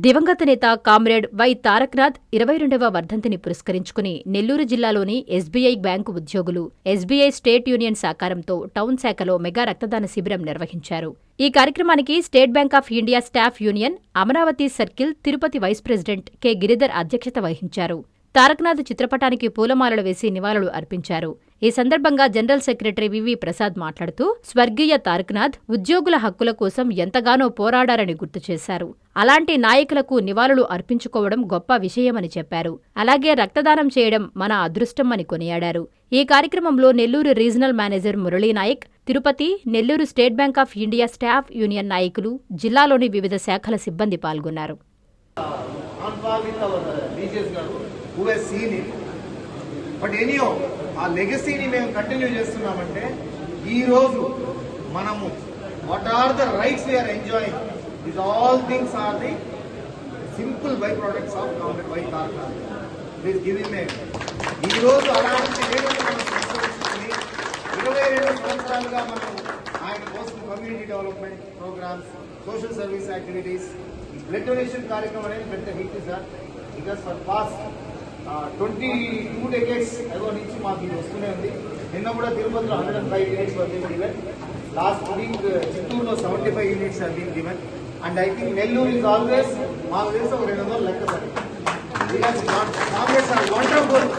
దివంగత నేత comrade Y Tarakanath 22వ వర్ధంతిని పురస్కరించుకుని నెల్లూరు జిల్లాలోని ఎస్బీఐ బ్యాంకు ఉద్యోగులు ఎస్బీఐ స్టేట్ యూనియన్ సహకారంతో టౌన్ శాఖలో మెగా రక్తదాన శిబిరం నిర్వహించారు. ఈ కార్యక్రమానికి State Bank of India staff union Amaravati circle Tirupati vice president K Giridhar అధ్యక్షత వహించారు. తారకనాథ్ చిత్రపటానికి పూలమాలలు వేసి నివాళులు అర్పించారు. ఈ సందర్భంగా జనరల్ సెక్రటరీ వివి ప్రసాద్ మాట్లాడుతూ స్వర్గీయ తారకనాథ్ ఉద్యోగుల హక్కుల కోసం ఎంతగానో పోరాడారని గుర్తు చేశారు. అలాంటి నాయకులకు నివాళులు అర్పించుకోవడం గొప్ప విషయమని చెప్పారు. అలాగే రక్తదానం చేయడం మన అదృష్టం అని కొనియాడారు. ఈ కార్యక్రమంలో Nellore regional manager Murali Naik, Tirupati, Nellore state Bank of India staff union నాయకులు, జిల్లాలోని వివిధ శాఖల సిబ్బంది పాల్గొన్నారు. who has seen it, but anyhow ఆ లెగసీని మేము కంటిన్యూ చేస్తున్నామంటే ఈ రోజు మనము what are the rights we are enjoying, these all things are the simple byproducts of comrade Y Taraknath. Please give him a. ఈ రోజు అలాంటి లీడర్ని మనం సంస్కరించుకుని 22 సంవత్సరాలుగా మనం ఆయన కోసం community development programmes, social service activities, blood donation కార్యక్రమం అనేది పెద్ద hit sir. Because for past 22 decades అగో నుంచి మాకు ఇది వస్తూనే ఉంది. నిన్న కూడా తిరుపతిలో 105 units were been given. Last week చిత్తూరులో 75 units are been given. And I think Nellore is always మాకు తెలిసి ఒక 200 లెక్క sir. Because Congress are wonderful.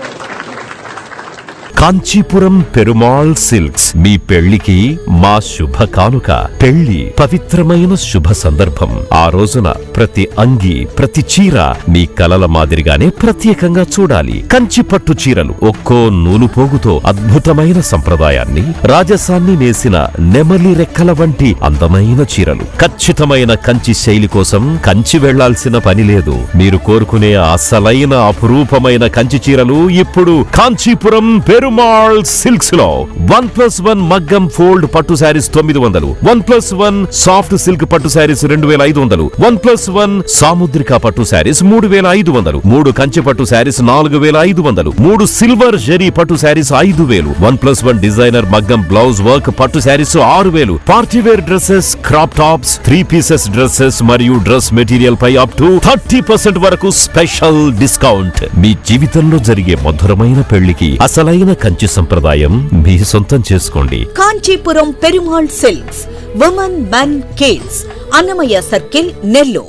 Kanchipuram Perumal Silks మీ పెళ్లికి మా శుభ కానుక. పెళ్లి పవిత్రమైన శుభ సందర్భం. ఆ రోజున ప్రతి అంగి, ప్రతి చీర మీ కలల మాదిరిగానే ప్రత్యేకంగా చూడాలి. కంచి పట్టు చీరలు ఒక్కో నూలు పోగుతో అద్భుతమైన సంప్రదాయాన్ని, రాజసాన్ని నేసిన నెమలి రెక్కల వంటి అందమైన చీరలు. ఖచ్చితమైన కంచి శైలి కోసం కంచి వెళ్లాల్సిన పని లేదు. మీరు కోరుకునే అసలైన అపురూపమైన కంచి చీరలు ఇప్పుడు కాంచీపురం పెరుమాళ్ సిల్క్స్ లో 1+1 మగ్గం ఫోల్డ్ పట్టు శారీస్ 900, 1+1 సాఫ్ట్ సిల్క్ పట్టు శారీస్ 2500, 1+1 సాముద్రిక పట్టు శారీస్ 3500, 3 కంచి పట్టు శారీస్ 4500, 3 సిల్వర్ జరీ పట్టు శారీస్ 5000, 1+1 డిజైనర్ మగ్గం బ్లౌజ్ వర్క్ పట్టు sarees 6000, partywear dresses, crop tops, 3 pieces dresses మరియు డ్రెస్ మెటీరియల్ పై అప్ టు 30% వరకు స్పెషల్ డిస్కౌంట్. మీ జీవితంలో జరిగే మధురమైన పెళ్లికి అసలైన కంచి సంప్రదాయం మీ సొంతం చేసుకోండి. Kanchipuram Perumal silks, women, men, kids, Annamayya circle, Nellore.